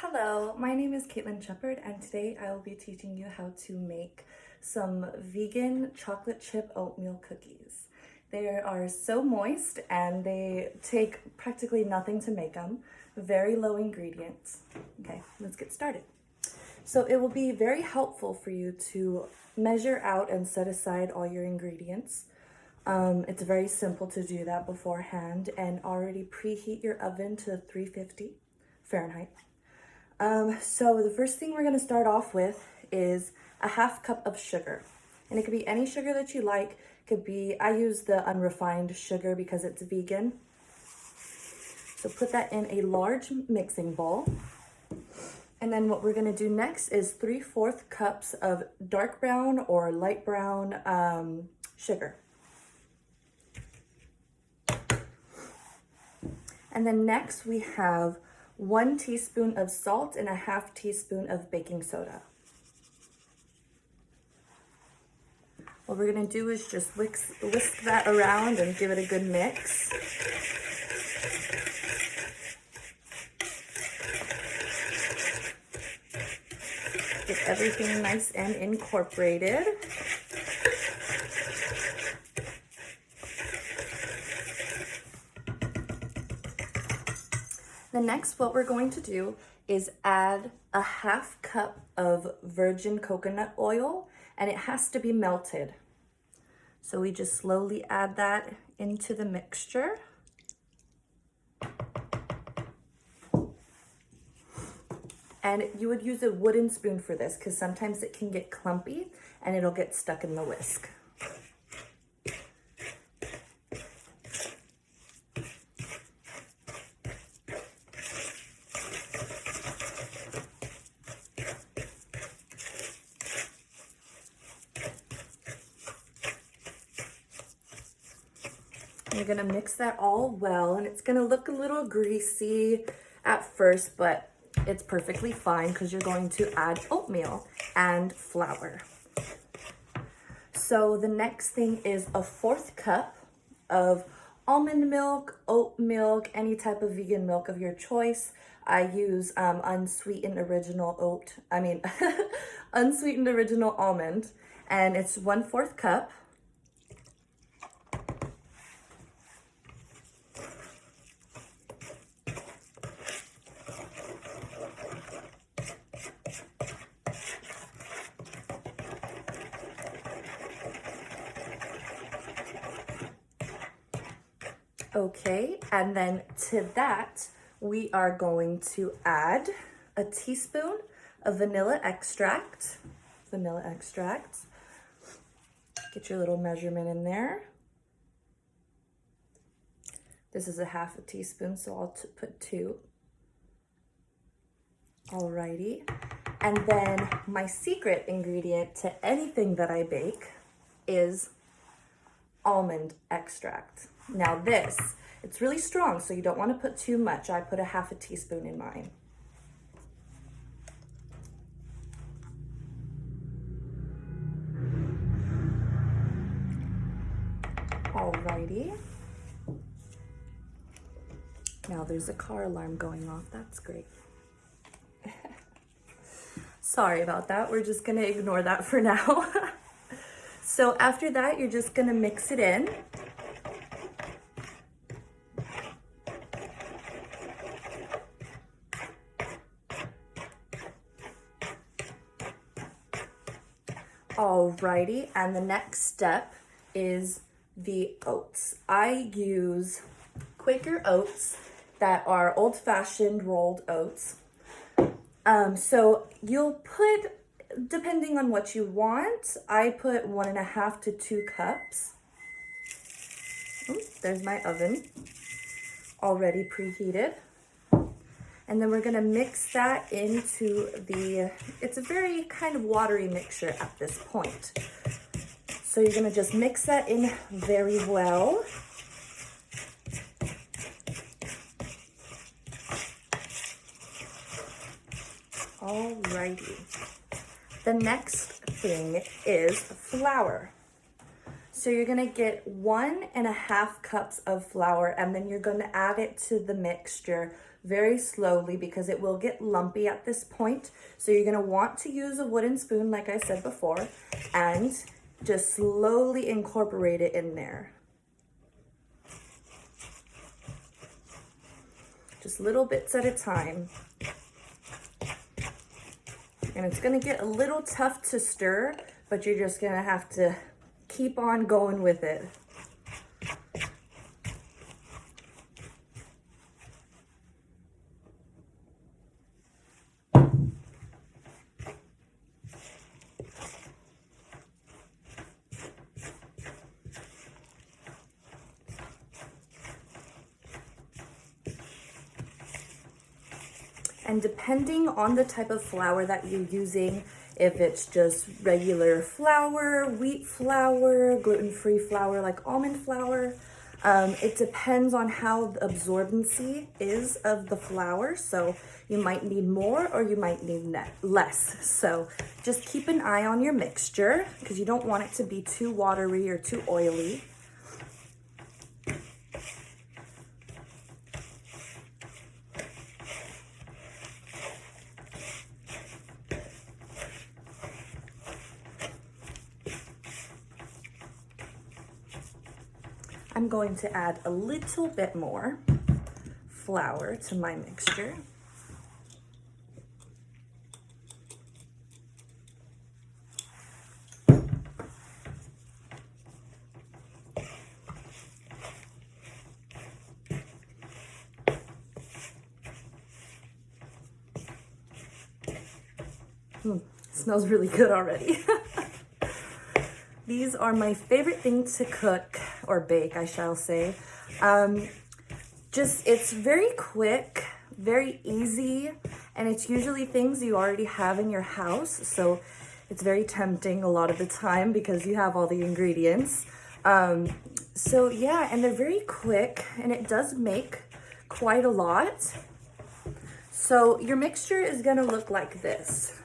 Hello, my name is Caitlin Shepard, and today I will be teaching you how to make some vegan chocolate chip oatmeal cookies. They are so moist and they take practically nothing to make them. Very low ingredients. Okay, let's get started. So it will be very helpful for you to measure out and set aside all your ingredients. It's very simple to do that beforehand and already preheat your oven to 350 Fahrenheit. So the first thing we're going to start off with is a half cup of sugar. And it could be any sugar that you like. It could be, I use the unrefined sugar because it's vegan. So put that in a large mixing bowl. And then what we're going to do next is 3/4 cups of dark brown or light brown sugar. And then next we have 1 teaspoon of salt and a 1/2 teaspoon of baking soda. What we're gonna do is just whisk that around and give it a good mix. Get everything nice and incorporated. The next, what we're going to do is add a 1/2 cup of virgin coconut oil, and it has to be melted. So we just slowly add that into the mixture. And you would use a wooden spoon for this because sometimes it can get clumpy and it'll get stuck in the whisk. You're gonna mix that all well, and it's gonna look a little greasy at first, but it's perfectly fine because you're going to add oatmeal and flour. So the next thing is a 1/4 cup of almond milk, oat milk, any type of vegan milk of your choice. I use unsweetened original unsweetened original almond, and it's 1/4 cup. Okay, and then to that, we are going to add a teaspoon of vanilla extract. Get your little measurement in there. This is a 1/2 teaspoon, so I'll put 2. Alrighty, and then my secret ingredient to anything that I bake is almond extract. Now this, it's really strong, so you don't want to put too much. I put a 1/2 teaspoon in mine. Alrighty. Now there's a car alarm going off. That's great. Sorry about that. We're just gonna ignore that for now. So after that, you're just gonna mix it in. Alrighty, and the next step is the oats. I use Quaker oats that are old-fashioned rolled oats. So you'll put, depending on what you want, I put 1.5 to 2 cups. Oops, there's my oven, already preheated. And then we're gonna mix that into it's a very kind of watery mixture at this point. So you're gonna just mix that in very well. Alrighty. The next thing is flour. So you're gonna get 1.5 cups of flour, and then you're gonna add it to the mixture very slowly because it will get lumpy at this point. So you're gonna want to use a wooden spoon, like I said before, and just slowly incorporate it in there. Just little bits at a time. And it's gonna get a little tough to stir, but you're just gonna have to keep on going with it. And depending on the type of flour that you're using, if it's just regular flour, wheat flour, gluten-free flour like almond flour, it depends on how the absorbency is of the flour. So you might need more or you might need less. So just keep an eye on your mixture because you don't want it to be too watery or too oily. I'm going to add a little bit more flour to my mixture. Smells really good already. These are my favorite thing to cook or bake, I shall say. It's very quick, very easy, and it's usually things you already have in your house. So it's very tempting a lot of the time because you have all the ingredients. So yeah, and they're very quick and it does make quite a lot. So your mixture is gonna look like this.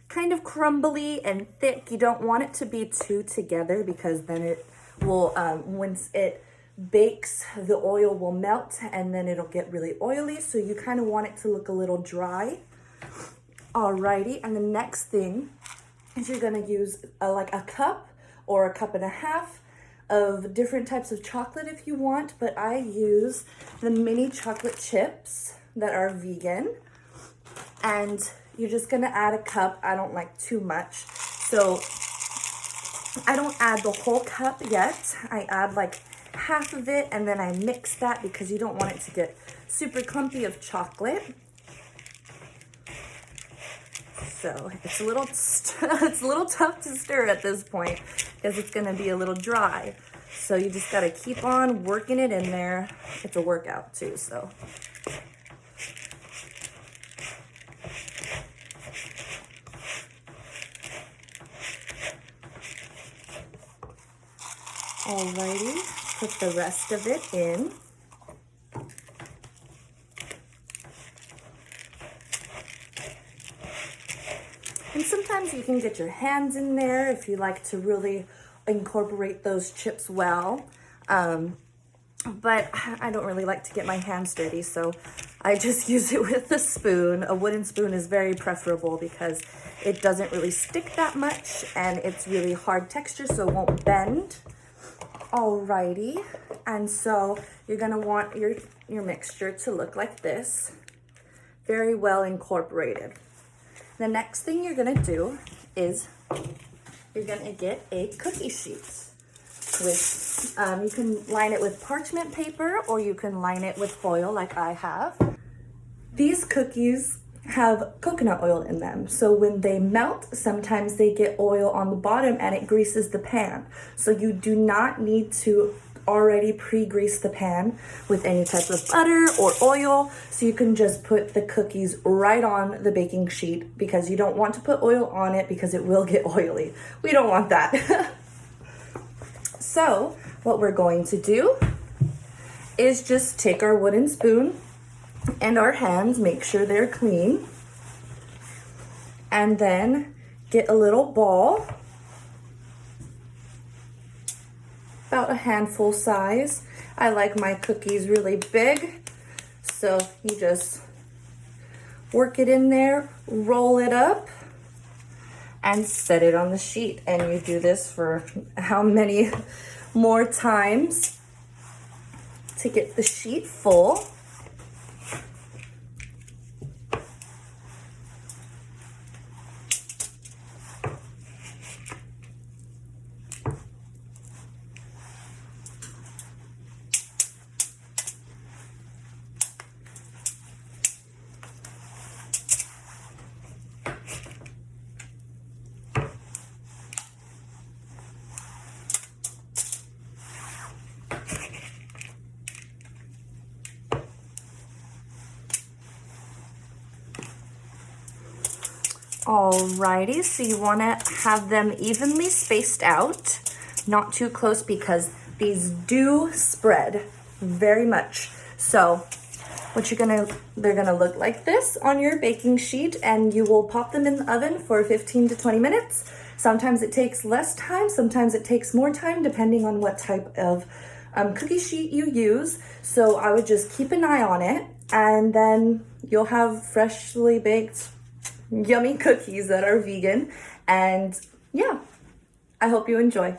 Kind of crumbly and thick. You don't want it to be too together because then it will, once it bakes, the oil will melt and then it'll get really oily. So you kind of want it to look a little dry. Alrighty, and the next thing is you're gonna use like a cup or a cup and a half of different types of chocolate if you want, but I use the mini chocolate chips that are vegan. And you're just gonna add a cup. I don't like too much, so I don't add the whole cup yet. I add like half of it and then I mix that because you don't want it to get super clumpy of chocolate. So it's a little tough to stir at this point because it's gonna be a little dry. So you just gotta keep on working it in there. It's a workout too, so. Alrighty, put the rest of it in. And sometimes you can get your hands in there if you like to really incorporate those chips well. But I don't really like to get my hands dirty, so I just use it with a spoon. A wooden spoon is very preferable because it doesn't really stick that much and it's really hard texture, so it won't bend. Alrighty, and so you're gonna want your mixture to look like this, very well incorporated. The next thing you're gonna do is you're gonna get a cookie sheet with, you can line it with parchment paper or you can line it with foil like I have. These cookies have coconut oil in them. So when they melt, sometimes they get oil on the bottom and it greases the pan. So you do not need to already pre-grease the pan with any type of butter or oil. So you can just put the cookies right on the baking sheet because you don't want to put oil on it because it will get oily. We don't want that. So what we're going to do is just take our wooden spoon and our hands, make sure they're clean, and then get a little ball, about a handful size. I like my cookies really big, So you just work it in there, roll it up, and set it on the sheet. And you do this for how many more times to get the sheet full. Alrighty, so you want to have them evenly spaced out, not too close, because these do spread very much. So they're gonna look like this on your baking sheet, and you will pop them in the oven for 15 to 20 minutes. Sometimes it takes less time, sometimes it takes more time, depending on what type of cookie sheet you use. So I would just keep an eye on it, and then you'll have freshly baked yummy cookies that are vegan. And yeah, I hope you enjoy.